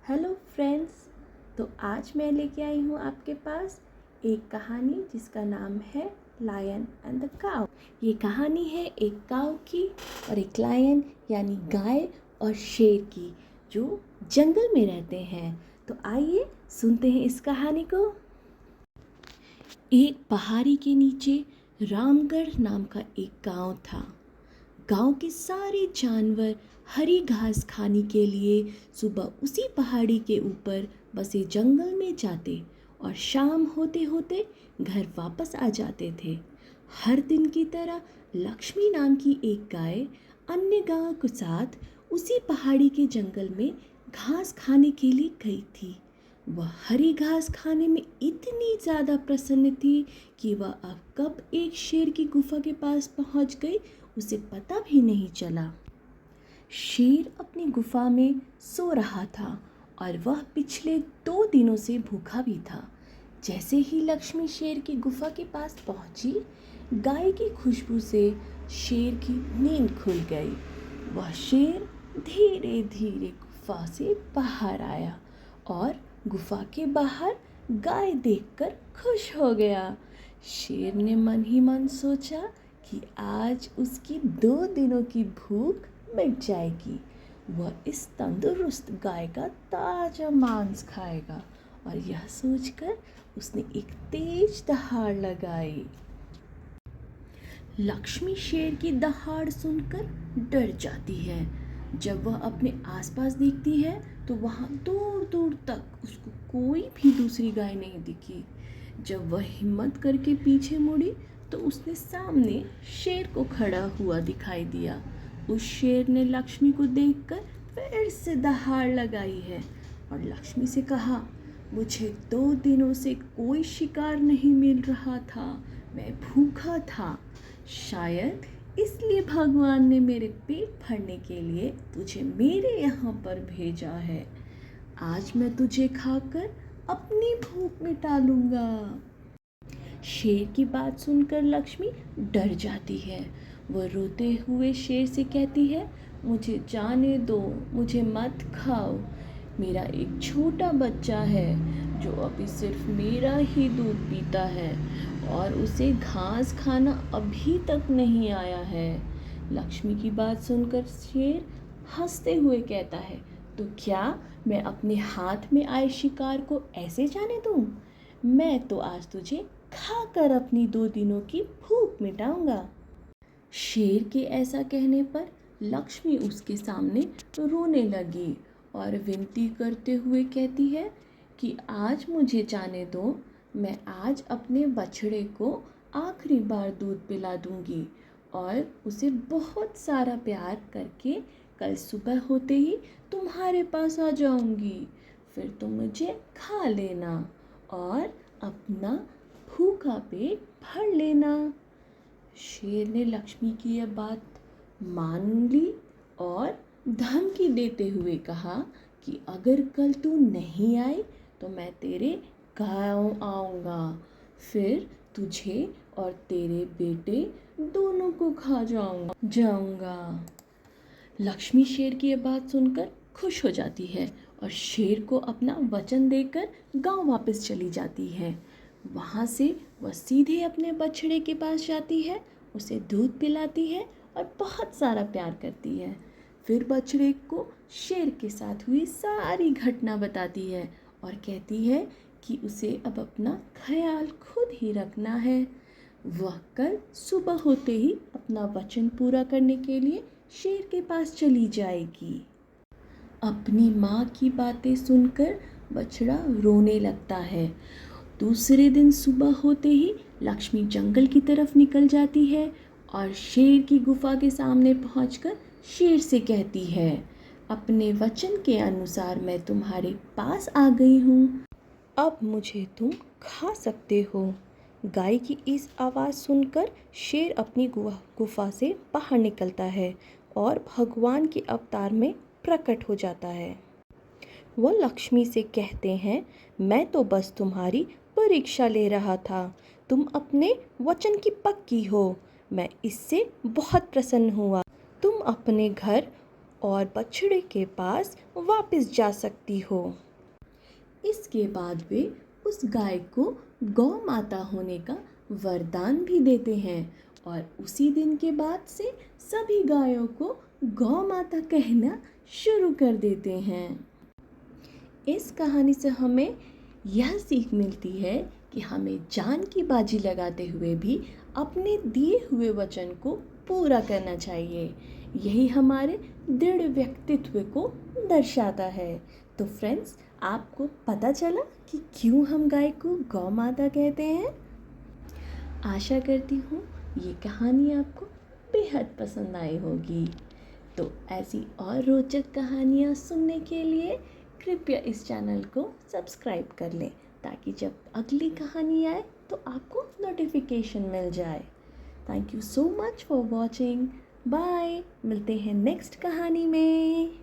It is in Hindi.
Hello friends. तो आज मैं लेके आई हूँ आपके पास एक कहानी जिसका नाम है लायन एंड द काऊ। ये कहानी है एक काऊ की और एक लायन यानी गाय और शेर की जो जंगल में रहते हैं। तो आइए सुनते हैं इस कहानी को। एक पहाड़ी के नीचे रामगढ़ नाम का एक गांव था। गांव के सारे जानवर हरी घास खाने के लिए सुबह उसी पहाड़ी के ऊपर बसे जंगल में जाते और शाम होते होते घर वापस आ जाते थे। हर दिन की तरह लक्ष्मी नाम की एक गाय अन्य गायों के साथ उसी पहाड़ी के जंगल में घास खाने के लिए गई थी। वह हरी घास खाने में इतनी ज़्यादा प्रसन्न थी कि वह अब कब एक शेर की गुफा के पास पहुंच गई उसे पता भी नहीं चला। शेर अपनी गुफा में सो रहा था और वह पिछले 2 दिनों से भूखा भी था। जैसे ही लक्ष्मी शेर की गुफा के पास पहुंची, गाय की खुशबू से शेर की नींद खुल गई। वह शेर धीरे धीरे गुफा से बाहर आया और गुफा के बाहर गाय देखकर खुश हो गया। शेर ने मन ही मन सोचा कि आज उसकी 2 दिनों की भूख मिट जाएगी। वह इस तंदुरुस्त गाय का ताजा मांस खाएगा और यह सोचकर उसने एक तेज दहाड़ लगाई। लक्ष्मी शेर की दहाड़ सुनकर डर जाती है। जब वह अपने आसपास देखती है तो वहाँ दूर दूर तक उसको कोई भी दूसरी गाय नहीं दिखी। जब वह हिम्मत करके पीछे मुड़ी तो उसने सामने शेर को खड़ा हुआ दिखाई दिया। उस शेर ने लक्ष्मी को देखकर फिर से दहाड़ लगाई है और लक्ष्मी से कहा, मुझे 2 दिनों से कोई शिकार नहीं मिल रहा था, मैं भूखा था। शायद इसलिए भगवान ने मेरे पेट भरने के लिए तुझे मेरे यहाँ पर भेजा है। आज मैं तुझे खाकर अपनी भूख मिटा लूँगा। शेर की बात सुनकर लक्ष्मी डर जाती है। वह रोते हुए शेर से कहती है, मुझे जाने दो, मुझे मत खाओ। मेरा एक छोटा बच्चा है जो अभी सिर्फ मेरा ही दूध पीता है और उसे घास खाना अभी तक नहीं आया है। लक्ष्मी की बात सुनकर शेर हंसते हुए कहता है, तो क्या मैं अपने हाथ में आए शिकार को ऐसे जाने दूं? मैं तो आज तुझे खाकर अपनी 2 दिनों की भूख मिटाऊंगा। शेर के ऐसा कहने पर लक्ष्मी उसके सामने रोने लगी और विनती करते हुए कहती है कि आज मुझे जाने दो, मैं आज अपने बछड़े को आखिरी बार दूध पिला दूंगी और उसे बहुत सारा प्यार करके कल सुबह होते ही तुम्हारे पास आ जाऊंगी। फिर तुम मुझे खा लेना और अपना भूखा पेट भर लेना। शेर ने लक्ष्मी की यह बात मान ली और धमकी देते हुए कहा कि अगर कल तू नहीं आई तो मैं तेरे गाँव आऊँगा, फिर तुझे और तेरे बेटे दोनों को खा जाऊँगा। लक्ष्मी शेर की यह बात सुनकर खुश हो जाती है और शेर को अपना वचन देकर गांव वापस चली जाती है। वहाँ से वह सीधे अपने बछड़े के पास जाती है, उसे दूध पिलाती है और बहुत सारा प्यार करती है। फिर बछड़े को शेर के साथ हुई सारी घटना बताती है और कहती है कि उसे अब अपना ख्याल खुद ही रखना है। वह कल सुबह होते ही अपना वचन पूरा करने के लिए शेर के पास चली जाएगी। अपनी माँ की बातें सुनकर बछड़ा रोने लगता है। दूसरे दिन सुबह होते ही लक्ष्मी जंगल की तरफ निकल जाती है और शेर की गुफा के सामने पहुंचकर शेर से कहती है, अपने वचन के अनुसार मैं तुम्हारे पास आ गई हूँ, अब मुझे तुम खा सकते हो। गाय की इस आवाज़ सुनकर शेर अपनी गुफा से बाहर निकलता है और भगवान के अवतार में प्रकट हो जाता है। वह लक्ष्मी से कहते हैं, मैं तो बस तुम्हारी परीक्षा ले रहा था, तुम अपने वचन की पक्की हो, मैं इससे बहुत प्रसन्न हुआ। तुम अपने घर और बछड़े के पास वापस जा सकती हो। इसके बाद वे उस गाय को गौ माता होने का वरदान भी देते हैं और उसी दिन के बाद से सभी गायों को गौ माता कहना शुरू कर देते हैं। इस कहानी से हमें यह सीख मिलती है कि हमें जान की बाजी लगाते हुए भी अपने दिए हुए वचन को पूरा करना चाहिए। यही हमारे दृढ़ व्यक्तित्व को दर्शाता है। तो फ्रेंड्स, आपको पता चला कि क्यों हम गाय को गौ माता कहते हैं। आशा करती हूँ ये कहानी आपको बेहद पसंद आई होगी। तो ऐसी और रोचक कहानियाँ सुनने के लिए कृपया इस चैनल को सब्सक्राइब कर लें, ताकि जब अगली कहानी आए तो आपको नोटिफिकेशन मिल जाए। Thank you so much for watching. Bye. मिलते हैं नेक्स्ट कहानी में।